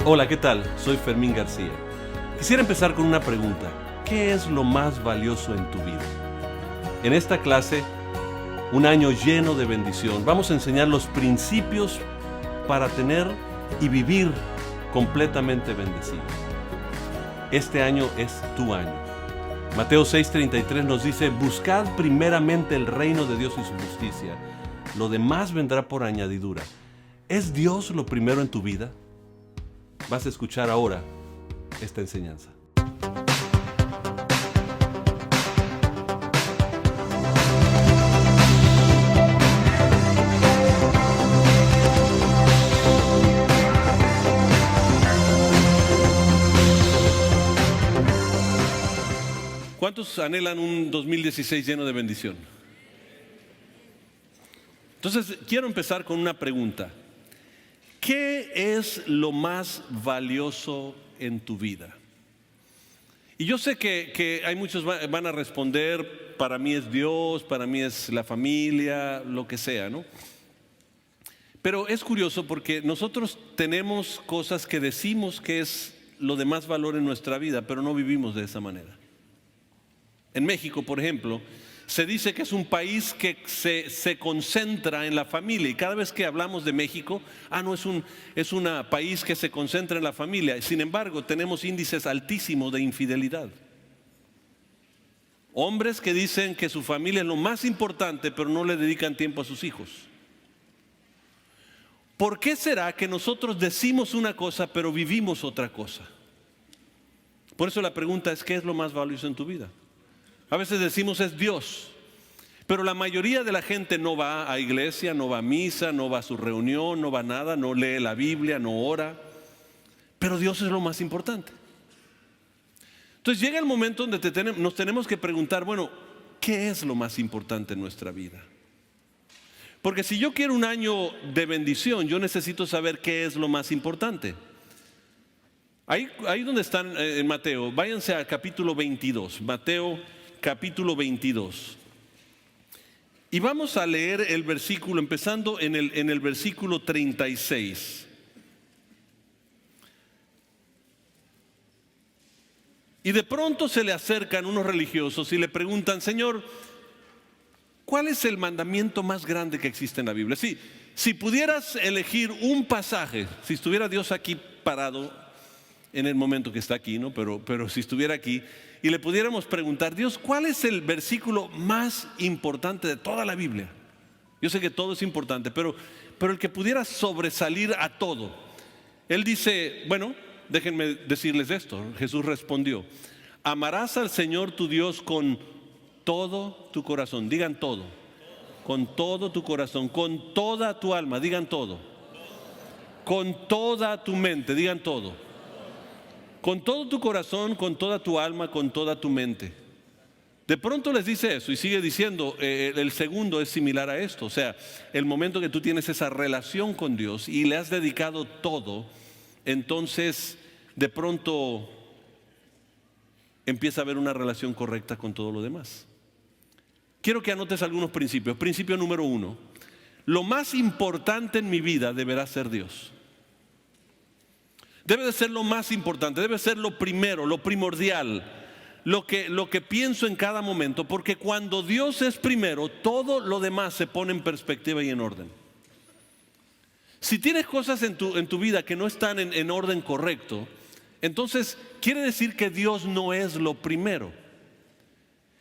Hola, ¿qué tal? Soy Fermín García. Quisiera empezar con una pregunta. ¿Qué es lo más valioso en tu vida? En esta clase, un año lleno de bendición, vamos a enseñar los principios para tener y vivir completamente bendecido. Este año es tu año. Mateo 6:33 nos dice: buscad primeramente el reino de Dios y su justicia. Lo demás vendrá por añadidura. ¿Es Dios lo primero en tu vida? Vas a escuchar ahora esta enseñanza. ¿Cuántos anhelan un 2016 lleno de bendición? Entonces, quiero empezar con una pregunta. ¿Qué es lo más valioso en tu vida? Y yo sé que hay muchos van a responder: para mí es Dios, para mí es la familia, lo que sea, ¿no? Pero es curioso porque nosotros tenemos cosas que decimos que es lo de más valor en nuestra vida, pero no vivimos de esa manera. En México, por ejemplo, se dice que es un país que se concentra en la familia, y cada vez que hablamos de México, es un país que se concentra en la familia. Sin embargo, tenemos índices altísimos de infidelidad. Hombres que dicen que su familia es lo más importante, pero no le dedican tiempo a sus hijos. ¿Por qué será que nosotros decimos una cosa, pero vivimos otra cosa? Por eso la pregunta es: ¿qué es lo más valioso en tu vida? A veces decimos es Dios, pero la mayoría de la gente no va a iglesia, no va a misa, no va a su reunión, no va a nada, no lee la Biblia, no ora. Pero Dios es lo más importante. Entonces llega el momento donde nos tenemos que preguntar, bueno, ¿qué es lo más importante en nuestra vida? Porque si yo quiero un año de bendición, yo necesito saber qué es lo más importante. Ahí donde están en Mateo, váyanse al capítulo 22, Mateo capítulo 22. Y vamos a leer el versículo, empezando en el versículo 36. Y de pronto se le acercan unos religiosos y le preguntan: Señor, ¿cuál es el mandamiento más grande que existe en la Biblia? Si pudieras elegir un pasaje, si estuviera Dios aquí parado en el momento que está aquí, ¿no? Pero si estuviera aquí y le pudiéramos preguntar: Dios, ¿cuál es el versículo más importante de toda la Biblia? Yo sé que todo es importante, pero el que pudiera sobresalir a todo. Él dice, bueno, déjenme decirles esto. Jesús respondió: amarás al Señor tu Dios con todo tu corazón. Digan todo. Con todo tu corazón, con toda tu alma. Digan todo. Con toda tu mente. Digan todo. Con todo tu corazón, con toda tu alma, con toda tu mente. De pronto les dice eso y sigue diciendo, el segundo es similar a esto. O sea, el momento que tú tienes esa relación con Dios y le has dedicado todo, entonces de pronto empieza a haber una relación correcta con todo lo demás. Quiero que anotes algunos principios. Principio número 1: lo más importante en mi vida deberá ser Dios. Debe de ser lo más importante, debe ser lo primero, lo primordial, lo que pienso en cada momento, porque cuando Dios es primero, todo lo demás se pone en perspectiva y en orden. Si tienes cosas en tu vida que no están en orden correcto, entonces quiere decir que Dios no es lo primero.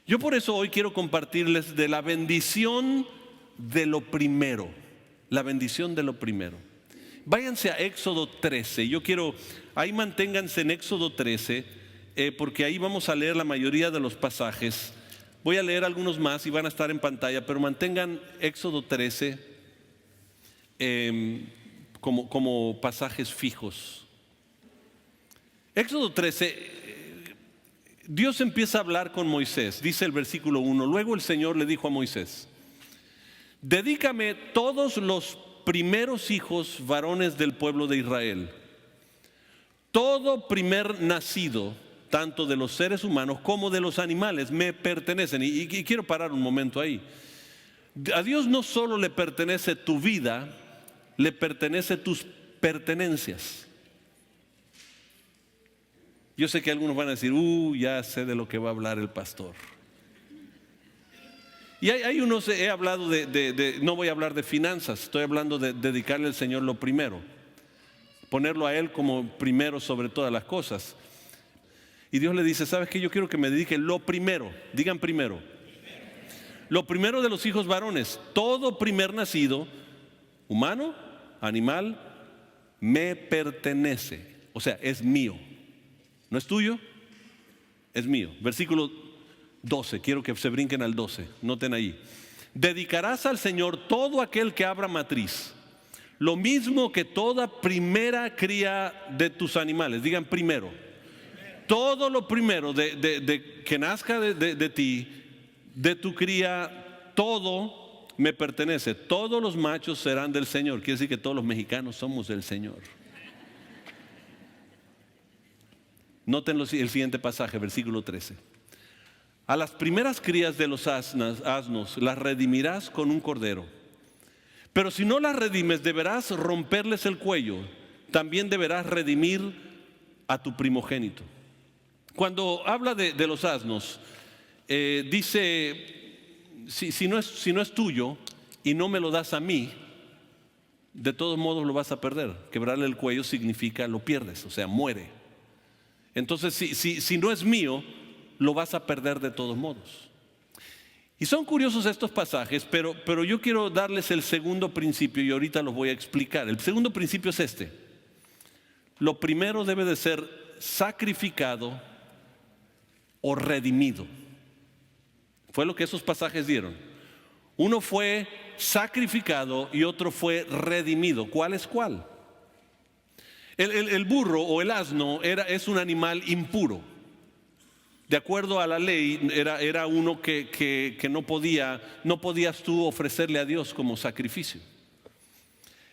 Yo por eso hoy quiero compartirles de la bendición de lo primero, la bendición de lo primero. Váyanse a Éxodo 13. Ahí manténganse en Éxodo 13, porque ahí vamos a leer la mayoría de los pasajes. Voy a leer algunos más y van a estar en pantalla, pero mantengan Éxodo 13 como pasajes fijos. Éxodo 13, Dios empieza a hablar con Moisés. Dice el versículo 1: luego el Señor le dijo a Moisés: dedícame todos los primeros hijos varones del pueblo de Israel. Todo primer nacido, tanto de los seres humanos como de los animales, me pertenecen. Y quiero parar un momento ahí. A Dios no solo le pertenece tu vida, le pertenece tus pertenencias. Yo sé que algunos van a decir, ya sé de lo que va a hablar el pastor. Y hay unos, he hablado no voy a hablar de finanzas, estoy hablando de dedicarle al Señor lo primero, ponerlo a Él como primero sobre todas las cosas. Y Dios le dice, ¿sabes qué? Yo quiero que me dedique lo primero, digan primero. Lo primero de los hijos varones, todo primer nacido, humano, animal, me pertenece. O sea, es mío. ¿No es tuyo? Es mío. Versículo 12, quiero que se brinquen al 12, noten ahí. Dedicarás al Señor todo aquel que abra matriz, lo mismo que toda primera cría de tus animales, digan primero. Todo lo primero que nazca de ti, de tu cría, todo me pertenece. Todos los machos serán del Señor. Quiere decir que todos los mexicanos somos del Señor. Noten el siguiente pasaje, versículo 13. A las primeras crías de los asnos las redimirás con un cordero. Pero si no las redimes, deberás romperles el cuello. También deberás redimir a tu primogénito. Cuando habla de los asnos, dice, si no es tuyo y no me lo das a mí, de todos modos lo vas a perder. Quebrarle el cuello significa lo pierdes, o sea, muere. Entonces, si no es mío, lo vas a perder de todos modos. Y son curiosos estos pasajes, pero yo quiero darles el segundo principio y ahorita los voy a explicar. El segundo principio es este. Lo primero debe de ser sacrificado o redimido. Fue lo que esos pasajes dieron. Uno fue sacrificado y otro fue redimido. ¿Cuál es cuál? El burro o el asno es un animal impuro. De acuerdo a la ley, era uno que no podías tú ofrecerle a Dios como sacrificio.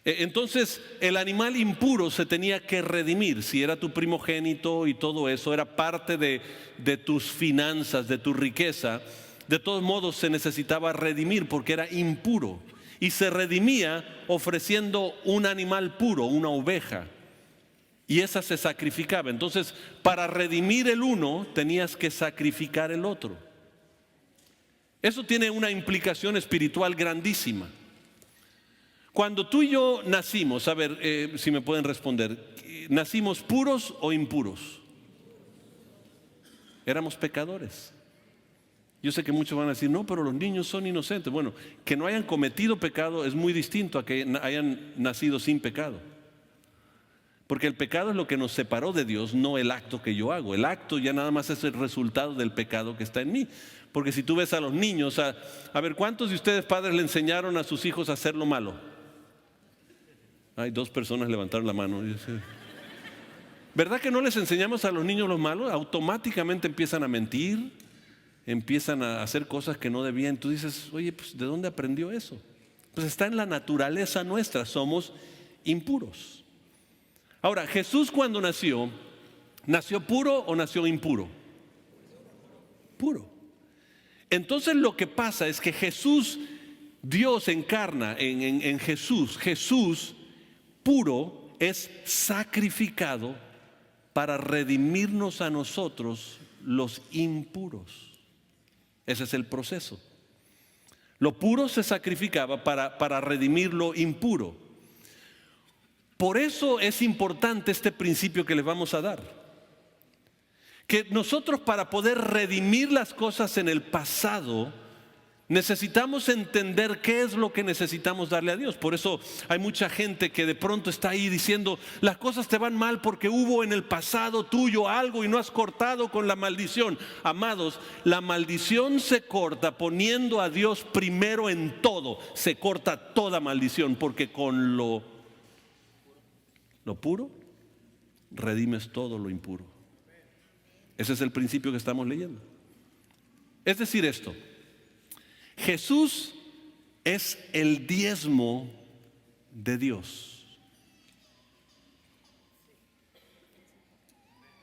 Entonces, el animal impuro se tenía que redimir. Si era tu primogénito y todo eso, era parte de tus finanzas, de tu riqueza. De todos modos, se necesitaba redimir porque era impuro. Y se redimía ofreciendo un animal puro, una oveja. Y esa se sacrificaba. Entonces, para redimir el uno, tenías que sacrificar el otro. Eso tiene una implicación espiritual grandísima. Cuando tú y yo nacimos, a ver si me pueden responder, ¿nacimos puros o impuros? Éramos pecadores. Yo sé que muchos van a decir, no, pero los niños son inocentes. Bueno, que no hayan cometido pecado es muy distinto a que hayan nacido sin pecado. Porque el pecado es lo que nos separó de Dios, no el acto que yo hago. El acto ya nada más es el resultado del pecado que está en mí. Porque si tú ves a los niños, a ver, ¿cuántos de ustedes padres le enseñaron a sus hijos a hacer lo malo? Hay 2 personas levantaron la mano. ¿Verdad que no les enseñamos a los niños lo malo? Automáticamente empiezan a mentir, empiezan a hacer cosas que no debían. Tú dices, oye, pues ¿de dónde aprendió eso? Pues está en la naturaleza nuestra, somos impuros. Ahora, Jesús cuando ¿nació puro o nació impuro? Puro. Entonces lo que pasa es que Jesús, Dios encarna en Jesús. Jesús puro es sacrificado para redimirnos a nosotros los impuros. Ese es el proceso. Lo puro se sacrificaba para redimir lo impuro. Por eso es importante este principio que les vamos a dar. Que nosotros, para poder redimir las cosas en el pasado, necesitamos entender qué es lo que necesitamos darle a Dios. Por eso hay mucha gente que de pronto está ahí diciendo, las cosas te van mal porque hubo en el pasado tuyo algo y no has cortado con la maldición. Amados, la maldición se corta poniendo a Dios primero en todo. Se corta toda maldición porque con lo puro redimes todo lo impuro. Ese es el principio que estamos leyendo. Es decir, esto: Jesús es el diezmo de Dios.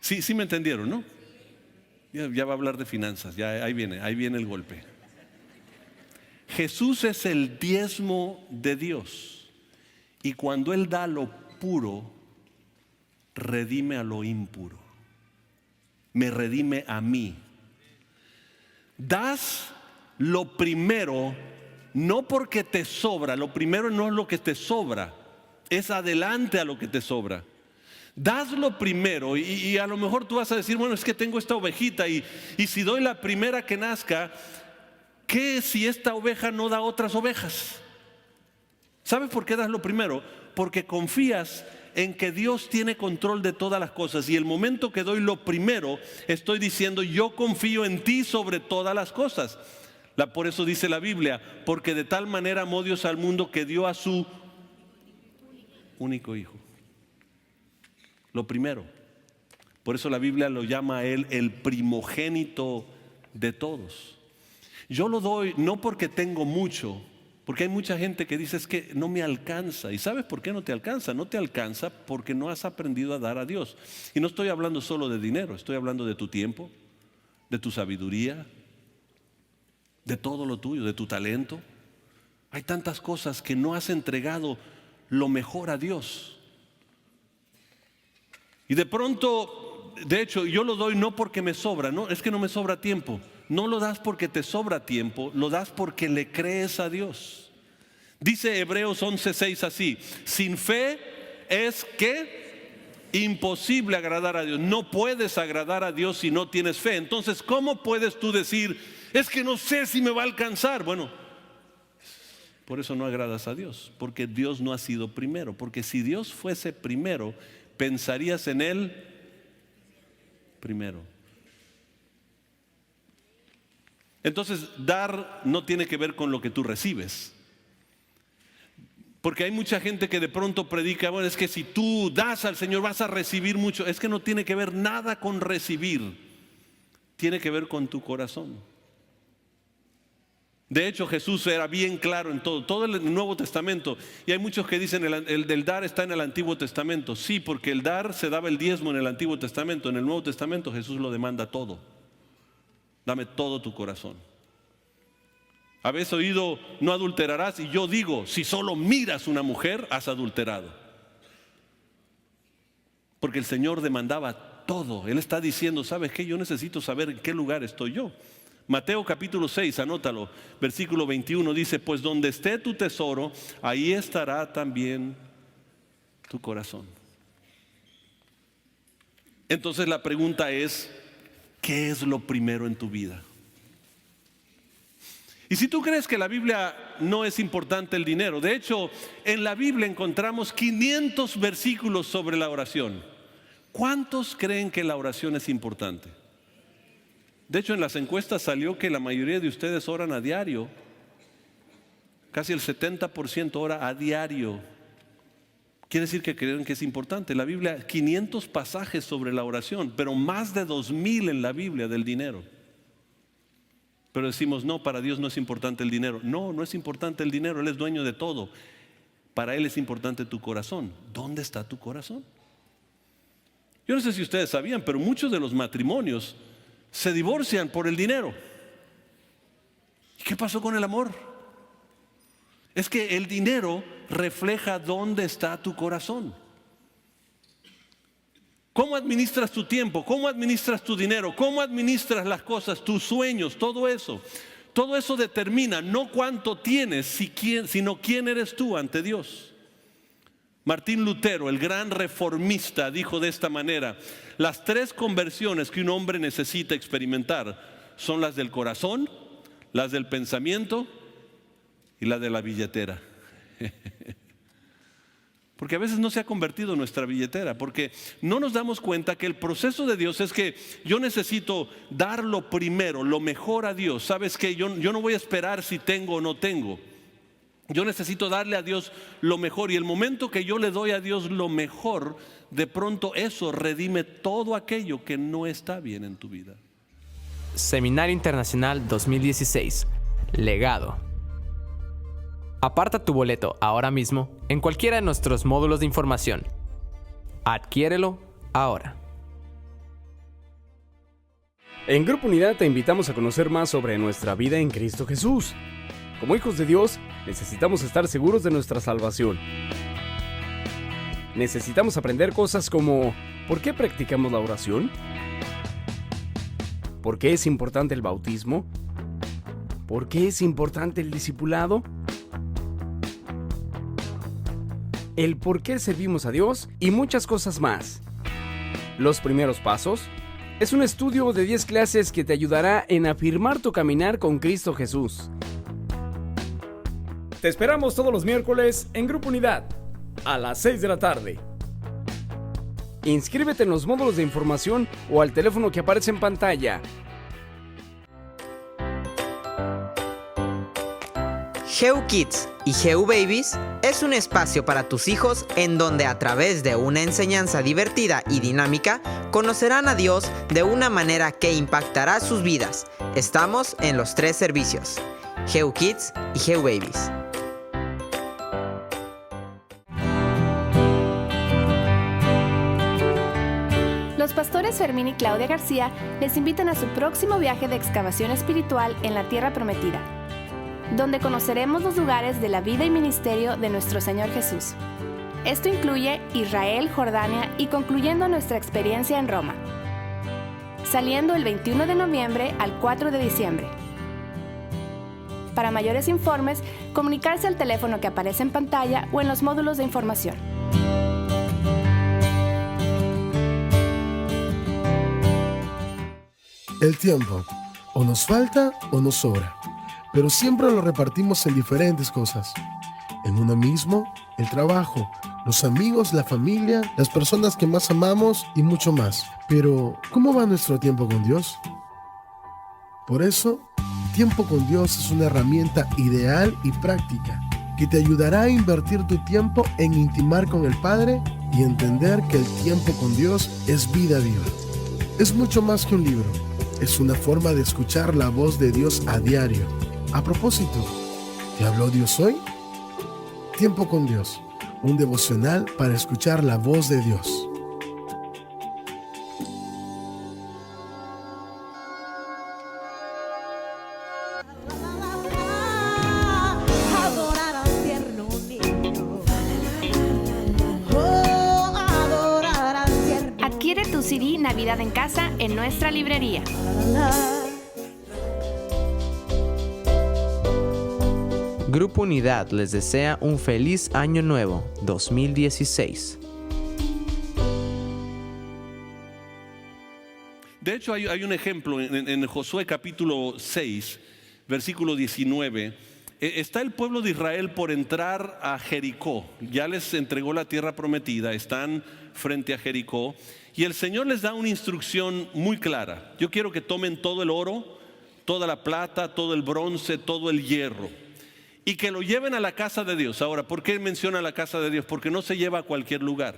Sí me entendieron, ¿no? Ya va a hablar de finanzas, ya ahí viene el golpe. Jesús es el diezmo de Dios. Y cuando Él da lo puro, redime a lo impuro. me redime a mí. Das lo primero, no porque te sobra, lo primero no es lo que te sobra, es adelante a lo que te sobra. Das lo primero y a lo mejor tú vas a decir, bueno, es que tengo esta ovejita y si doy la primera que nazca, ¿qué si esta oveja no da otras ovejas? ¿Sabes por qué das lo primero? Porque confías en que Dios tiene control de todas las cosas, y el momento que doy lo primero, estoy diciendo, yo confío en ti sobre todas las cosas. Por eso dice la Biblia, porque de tal manera amó Dios al mundo que dio a su único hijo. Lo primero. Por eso la Biblia lo llama a él el primogénito de todos. Yo lo doy no porque tengo mucho, porque hay mucha gente que dice es que no me alcanza. ¿Y sabes por qué no te alcanza? No te alcanza porque no has aprendido a dar a Dios. Y no estoy hablando solo de dinero, estoy hablando de tu tiempo, de tu sabiduría, de todo lo tuyo, de tu talento. Hay tantas cosas que no has entregado lo mejor a Dios. Y de pronto, de hecho, yo lo doy no porque me sobra, no, es que no me sobra tiempo. No lo das porque te sobra tiempo, lo das porque le crees a Dios. Dice Hebreos 11:6 así: sin fe es que imposible agradar a Dios. No puedes agradar a Dios si no tienes fe. Entonces, ¿cómo puedes tú decir, es que no sé si me va a alcanzar? Bueno, por eso no agradas a Dios, porque Dios no ha sido primero. Porque si Dios fuese primero, pensarías en Él primero. Entonces, dar no tiene que ver con lo que tú recibes. Porque hay mucha gente que de pronto predica, bueno, es que si tú das al Señor vas a recibir mucho. Es que no tiene que ver nada con recibir. Tiene que ver con tu corazón. De hecho, Jesús era bien claro en todo el Nuevo Testamento. Y hay muchos que dicen el del dar está en el Antiguo Testamento. Sí, porque el dar se daba el diezmo en el Antiguo Testamento. En el Nuevo Testamento Jesús lo demanda todo. Dame todo tu corazón. Habéis oído, no adulterarás, y yo digo, si solo miras una mujer, has adulterado. Porque el Señor demandaba todo. Él está diciendo, ¿sabes qué? Yo necesito saber en qué lugar estoy yo. Mateo capítulo 6, anótalo, versículo 21 dice, pues donde esté tu tesoro, ahí estará también tu corazón. Entonces la pregunta es, ¿qué es lo primero en tu vida? Y si tú crees que la Biblia no es importante el dinero, de hecho, en la Biblia encontramos 500 versículos sobre la oración. ¿Cuántos creen que la oración es importante? De hecho, en las encuestas salió que la mayoría de ustedes oran a diario. Casi el 70% ora a diario. Quiere decir que creen que es importante. La Biblia, 500 pasajes sobre la oración, pero más de 2000 en la Biblia del dinero. Pero decimos, no, para Dios no es importante el dinero. No, no es importante el dinero, Él es dueño de todo. Para Él es importante tu corazón. ¿Dónde está tu corazón? Yo no sé si ustedes sabían, pero muchos de los matrimonios se divorcian por el dinero. ¿Y qué pasó con el amor? Es que el dinero refleja dónde está tu corazón. ¿Cómo administras tu tiempo? ¿Cómo administras tu dinero? ¿Cómo administras las cosas, tus sueños? Todo eso. Todo eso determina no cuánto tienes, sino quién eres tú ante Dios. Martín Lutero, el gran reformista, dijo de esta manera: las 3 conversiones que un hombre necesita experimentar son las del corazón, las del pensamiento y la de la billetera. Porque a veces no se ha convertido nuestra billetera, porque no nos damos cuenta que el proceso de Dios es que yo necesito dar lo primero, lo mejor a Dios. ¿Sabes qué? Yo no voy a esperar si tengo o no tengo. Yo necesito darle a Dios lo mejor, y el momento que yo le doy a Dios lo mejor, de pronto eso redime todo aquello que no está bien en tu vida. Seminario Internacional 2016. Legado. Aparta tu boleto ahora mismo en cualquiera de nuestros módulos de información. Adquiérelo ahora. En Grupo Unidad te invitamos a conocer más sobre nuestra vida en Cristo Jesús. Como hijos de Dios, necesitamos estar seguros de nuestra salvación. Necesitamos aprender cosas como: ¿por qué practicamos la oración? ¿Por qué es importante el bautismo? ¿Por qué es importante el discipulado? El por qué servimos a Dios y muchas cosas más. Los primeros pasos es un estudio de 10 clases que te ayudará en afirmar tu caminar con Cristo Jesús. Te esperamos todos los miércoles en Grupo Unidad, a las 6 de la tarde. Inscríbete en los módulos de información o al teléfono que aparece en pantalla. GEU Kids y GEU Babies es un espacio para tus hijos en donde a través de una enseñanza divertida y dinámica conocerán a Dios de una manera que impactará sus vidas. Estamos en los 3 servicios, GEU Kids y GEU Babies. Los pastores Fermín y Claudia García les invitan a su próximo viaje de excavación espiritual en la Tierra Prometida, donde conoceremos los lugares de la vida y ministerio de nuestro Señor Jesús. Esto incluye Israel, Jordania y concluyendo nuestra experiencia en Roma, saliendo el 21 de noviembre al 4 de diciembre. Para mayores informes, comunicarse al teléfono que aparece en pantalla o en los módulos de información. El tiempo, o nos falta o nos sobra, pero siempre lo repartimos en diferentes cosas. En uno mismo, el trabajo, los amigos, la familia, las personas que más amamos y mucho más. Pero, ¿cómo va nuestro tiempo con Dios? Por eso, Tiempo con Dios es una herramienta ideal y práctica que te ayudará a invertir tu tiempo en intimar con el Padre y entender que el tiempo con Dios es vida viva. Es mucho más que un libro. Es una forma de escuchar la voz de Dios a diario. A propósito, ¿te habló Dios hoy? Tiempo con Dios, un devocional para escuchar la voz de Dios. Adorar al tierno niño. Oh, adorar al tierno. Adquiere tu CD Navidad en Casa en nuestra librería. Grupo Unidad les desea un feliz año nuevo 2016. De hecho, hay un ejemplo en Josué capítulo 6, versículo 19. Está el pueblo de Israel por entrar a Jericó. Ya les entregó la tierra prometida, están frente a Jericó. Y el Señor les da una instrucción muy clara. Yo quiero que tomen todo el oro, toda la plata, todo el bronce, todo el hierro, y que lo lleven a la casa de Dios. Ahora, ¿por qué menciona la casa de Dios? Porque no se lleva a cualquier lugar.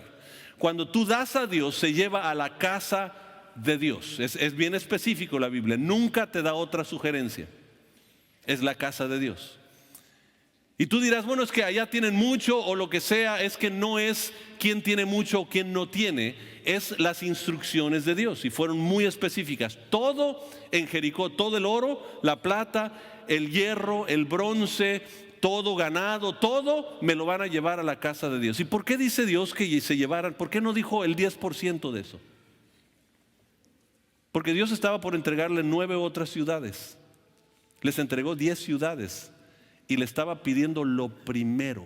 Cuando tú das a Dios, se lleva a la casa de Dios. Es bien específico la Biblia. Nunca te da otra sugerencia. Es la casa de Dios. Y tú dirás, bueno, es que allá tienen mucho o lo que sea. Es que no es quién tiene mucho o quién no tiene. Es las instrucciones de Dios. Y fueron muy específicas. Todo en Jericó, todo el oro, la plata, el hierro, el bronce, todo ganado, todo me lo van a llevar a la casa de Dios. ¿Y por qué dice Dios que se llevaran? ¿Por qué no dijo el 10% de eso? Porque Dios estaba por entregarle 9 otras ciudades. Les entregó 10 ciudades y le estaba pidiendo lo primero.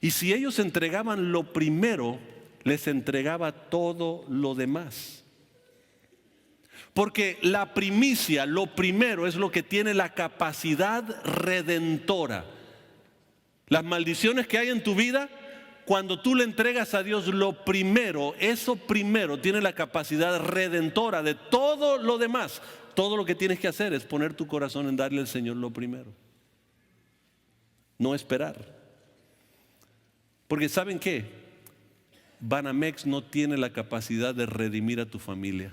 Y si ellos entregaban lo primero, les entregaba todo lo demás. Porque la primicia, lo primero, es lo que tiene la capacidad redentora. Las maldiciones que hay en tu vida, cuando tú le entregas a Dios lo primero, eso primero tiene la capacidad redentora de todo lo demás. Todo lo que tienes que hacer es poner tu corazón en darle al Señor lo primero. No esperar. Porque ¿saben qué? Banamex no tiene la capacidad de redimir a tu familia.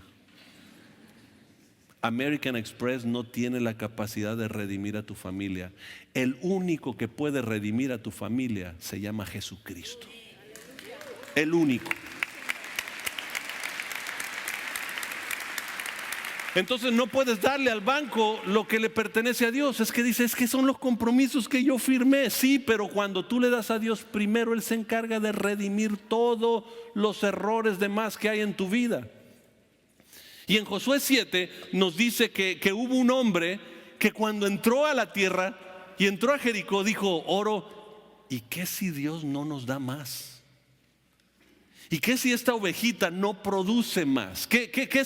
American Express no tiene la capacidad de redimir a tu familia. El único que puede redimir a tu familia se llama Jesucristo. El único. Entonces no puedes darle al banco lo que le pertenece a Dios. Es que dice, es que son los compromisos que yo firmé. Sí, pero cuando tú le das a Dios primero, Él se encarga de redimir todos los errores demás que hay en tu vida. Y en Josué 7 nos dice que hubo un hombre que cuando entró a la tierra y entró a Jericó dijo, oro, ¿y qué si Dios no nos da más? ¿Y qué si esta ovejita no produce más? ¿Qué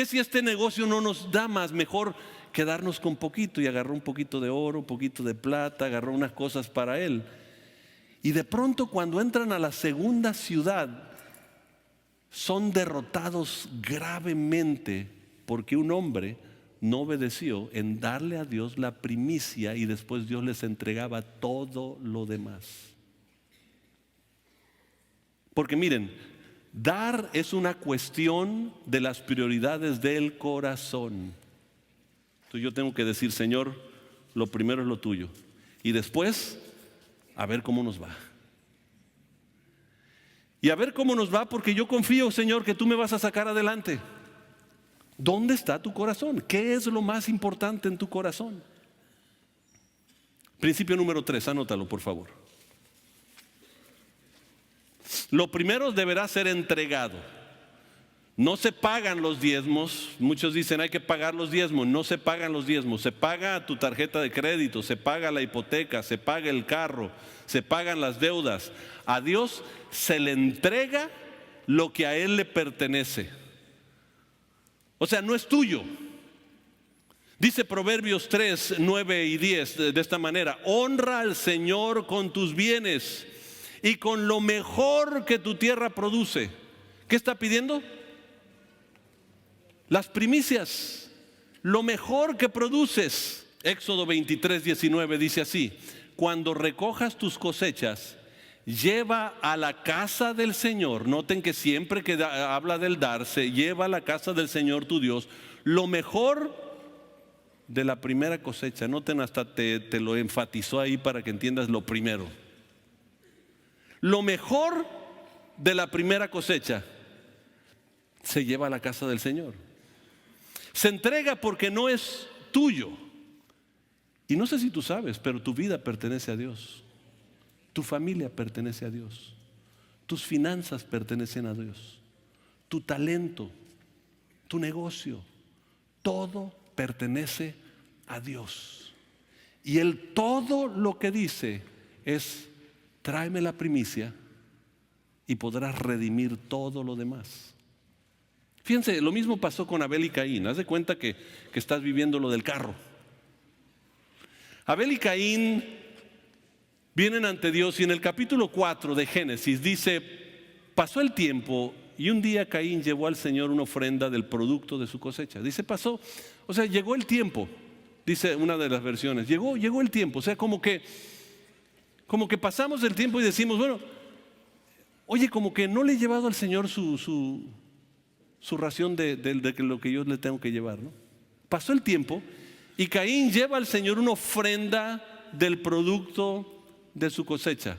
si este negocio no nos da más? Mejor quedarnos con poquito. Y agarró un poquito de oro, un poquito de plata, agarró unas cosas para él. Y de pronto cuando entran a la segunda ciudad, son derrotados gravemente porque un hombre no obedeció en darle a Dios la primicia y después Dios les entregaba todo lo demás. Porque miren, dar es una cuestión de las prioridades del corazón. Entonces yo tengo que decir, Señor, lo primero es lo tuyo. Y después, a ver cómo nos va. Y a ver cómo nos va porque yo confío, Señor, que tú me vas a sacar adelante. ¿Dónde está tu corazón? ¿Qué es lo más importante en tu corazón? Principio número 3, anótalo por favor. Lo primero deberá ser entregado. No se pagan los diezmos. Muchos dicen hay que pagar los diezmos. No se pagan los diezmos. Se paga tu tarjeta de crédito, se paga la hipoteca, se paga el carro, se pagan las deudas. A Dios se le entrega lo que a Él le pertenece. O sea, no es tuyo. Dice Proverbios 3, 9 y 10 de esta manera: honra al Señor con tus bienes y con lo mejor que tu tierra produce. ¿Qué está pidiendo? Las primicias, lo mejor que produces. Éxodo 23, 19 dice así: cuando recojas tus cosechas, lleva a la casa del Señor. Noten que siempre que habla del darse, lleva a la casa del Señor tu Dios lo mejor de la primera cosecha. Noten, hasta te lo enfatizó ahí para que entiendas lo primero. Lo mejor de la primera cosecha se lleva a la casa del Señor. Se entrega porque no es tuyo. Y no sé si tú sabes, pero tu vida pertenece a Dios. Tu familia pertenece a Dios. Tus finanzas pertenecen a Dios. Tu talento, tu negocio, todo pertenece a Dios. Y Él todo lo que dice es: tráeme la primicia y podrás redimir todo lo demás. Fíjense, lo mismo pasó con Abel y Caín. Haz de cuenta que estás viviendo lo del carro. Abel y Caín vienen ante Dios y en el capítulo 4 de Génesis dice: pasó el tiempo y un día Caín llevó al Señor una ofrenda del producto de su cosecha. Dice pasó, o sea, llegó el tiempo, dice una de las versiones, llegó el tiempo, o sea, como que pasamos el tiempo y decimos, bueno, oye, como que no le he llevado al Señor su ración de lo que yo le tengo que llevar, ¿no? Pasó el tiempo y Caín lleva al Señor una ofrenda del producto de su cosecha.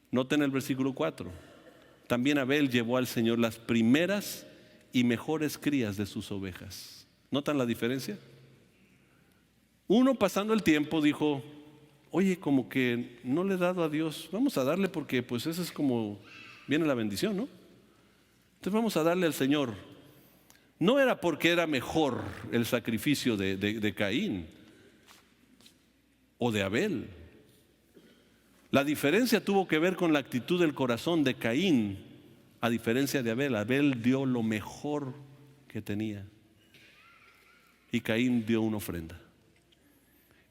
Noten el versículo 4. También Abel llevó al Señor las primeras y mejores crías de sus ovejas. ¿Notan la diferencia? Uno, pasando el tiempo, dijo: oye, como que no le he dado a Dios, vamos a darle porque pues eso es como viene la bendición, ¿no? Entonces vamos a darle al Señor. No era porque era mejor el sacrificio de Caín o de Abel. La diferencia tuvo que ver con la actitud del corazón de Caín, a diferencia de Abel. Abel dio lo mejor que tenía y Caín dio una ofrenda.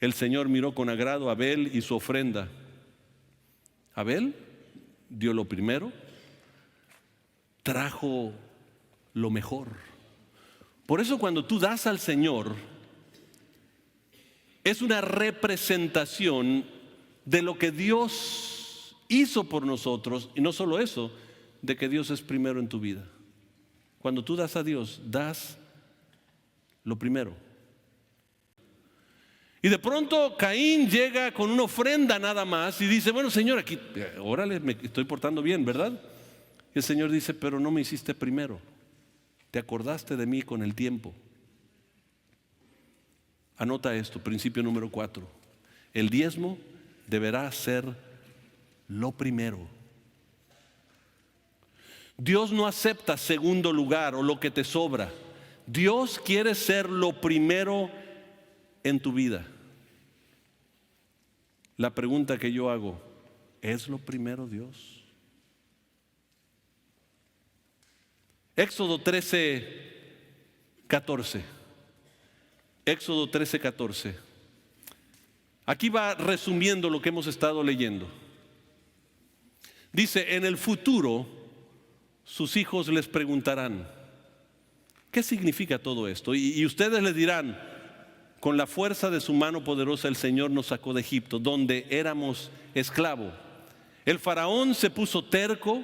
El Señor miró con agrado a Abel y su ofrenda. Abel dio lo primero, trajo lo mejor. Por eso cuando tú das al Señor, es una representación de lo que Dios hizo por nosotros, y no solo eso, de que Dios es primero en tu vida. Cuando tú das a Dios, das lo primero. Y de pronto Caín llega con una ofrenda nada más y dice: bueno, Señor, aquí, órale, me estoy portando bien, ¿verdad? Y el Señor dice: pero no me hiciste primero, te acordaste de mí con el tiempo. Anota esto, principio número 4. El diezmo deberá ser lo primero. Dios no acepta segundo lugar o lo que te sobra. Dios quiere ser lo primero en tu vida. La pregunta que yo hago, ¿es lo primero Dios? Éxodo 13:14. Éxodo 13:14. Aquí va resumiendo lo que hemos estado leyendo. Dice, en el futuro sus hijos les preguntarán, ¿qué significa todo esto? Y ustedes les dirán, con la fuerza de su mano poderosa el Señor nos sacó de Egipto, donde éramos esclavos. El faraón se puso terco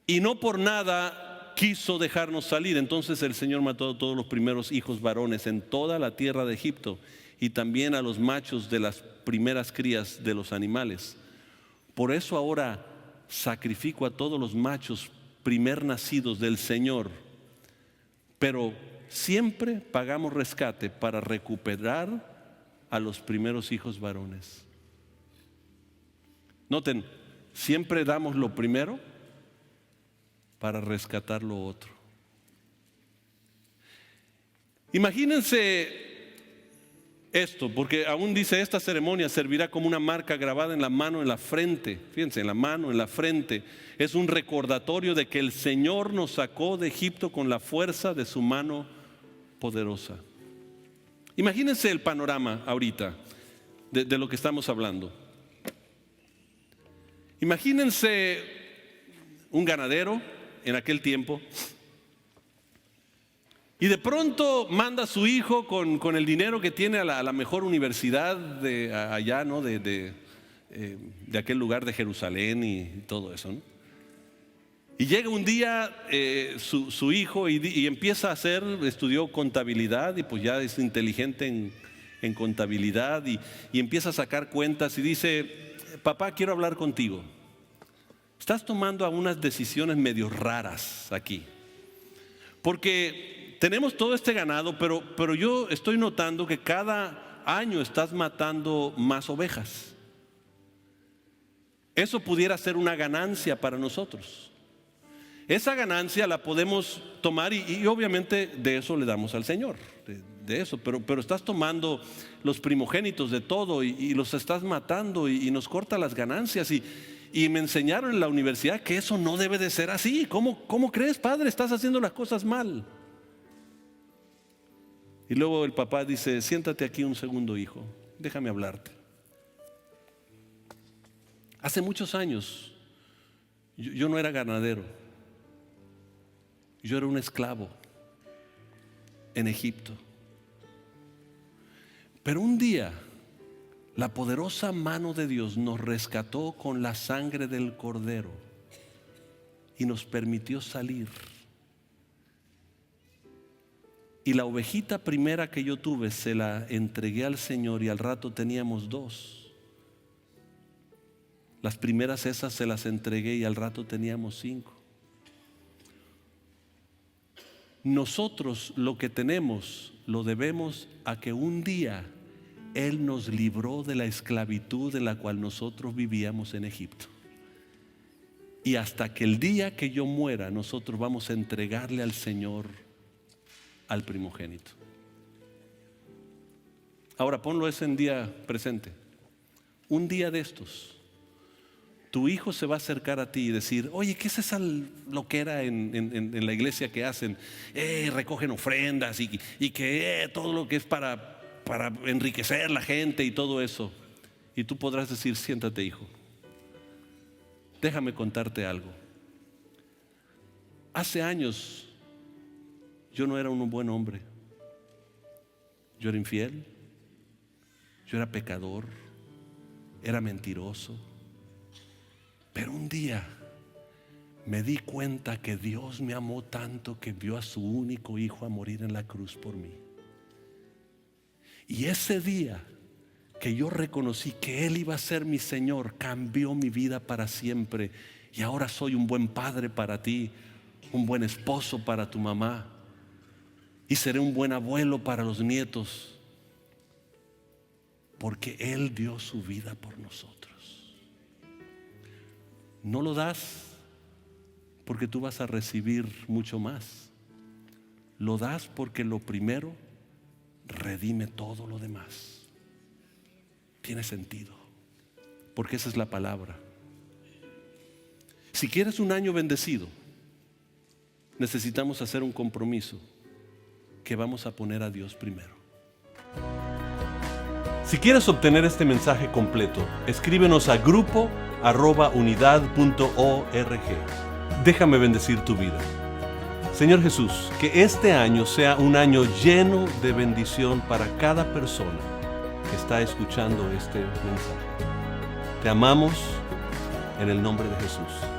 y no por nada quiso dejarnos salir. Entonces el Señor mató a todos los primeros hijos varones en toda la tierra de Egipto y también a los machos de las primeras crías de los animales. Por eso ahora sacrifico a todos los machos primer nacidos del Señor, pero siempre pagamos rescate para recuperar a los primeros hijos varones. Noten, siempre damos lo primero para rescatar lo otro. Imagínense esto, porque aún dice, esta ceremonia servirá como una marca grabada en la mano, en la frente. Fíjense, en la mano, en la frente. Es un recordatorio de que el Señor nos sacó de Egipto con la fuerza de su mano poderosa. Imagínense el panorama ahorita de lo que estamos hablando. Imagínense un ganadero en aquel tiempo y de pronto manda a su hijo con el dinero que tiene a la mejor universidad de allá, ¿no? de aquel lugar de Jerusalén y todo eso, ¿no? Y llega un día su hijo y empieza a estudió contabilidad y pues ya es inteligente en contabilidad y empieza a sacar cuentas y dice, papá, quiero hablar contigo. Estás tomando algunas decisiones medio raras aquí. Porque tenemos todo este ganado, pero yo estoy notando que cada año estás matando más ovejas. Eso pudiera ser una ganancia para nosotros. Esa ganancia la podemos tomar y obviamente de eso le damos al Señor, de eso, pero estás tomando los primogénitos de todo y los estás matando y nos corta las ganancias y me enseñaron en la universidad que eso no debe de ser así. ¿Cómo crees, padre? Estás haciendo las cosas mal. Y luego el papá dice, siéntate aquí un segundo, hijo, déjame hablarte. Hace muchos años yo no era ganadero. Yo era un esclavo en Egipto. Pero un día la poderosa mano de Dios nos rescató con la sangre del cordero y nos permitió salir. Y la ovejita primera que yo tuve se la entregué al Señor y al rato teníamos 2. Las primeras esas se las entregué y al rato teníamos 5. Nosotros lo que tenemos lo debemos a que un día Él nos libró de la esclavitud en la cual nosotros vivíamos en Egipto. Y hasta que el día que yo muera, nosotros vamos a entregarle al Señor al primogénito. Ahora ponlo eso en día presente. Un día de estos, tu hijo se va a acercar a ti y decir, oye, ¿qué es esa loquera en la iglesia que hacen? Recogen ofrendas y que todo lo que es para enriquecer la gente y todo eso. Y tú podrás decir, siéntate, hijo, déjame contarte algo. Hace años yo no era un buen hombre. Yo era infiel, yo era pecador, era mentiroso. Pero un día me di cuenta que Dios me amó tanto que envió a su único hijo a morir en la cruz por mí. Y ese día que yo reconocí que Él iba a ser mi Señor, cambió mi vida para siempre. Y ahora soy un buen padre para ti, un buen esposo para tu mamá, y seré un buen abuelo para los nietos, porque Él dio su vida por nosotros. ¿No lo das porque tú vas a recibir mucho más. Lo das porque lo primero redime todo lo demás. Tiene sentido, porque esa es la palabra. Si quieres un año bendecido, necesitamos hacer un compromiso que vamos a poner a Dios primero. Si quieres obtener este mensaje completo, escríbenos a grupo@unidad.org. Déjame bendecir tu vida. Señor Jesús, que este año sea un año lleno de bendición para cada persona que está escuchando este mensaje. Te amamos en el nombre de Jesús.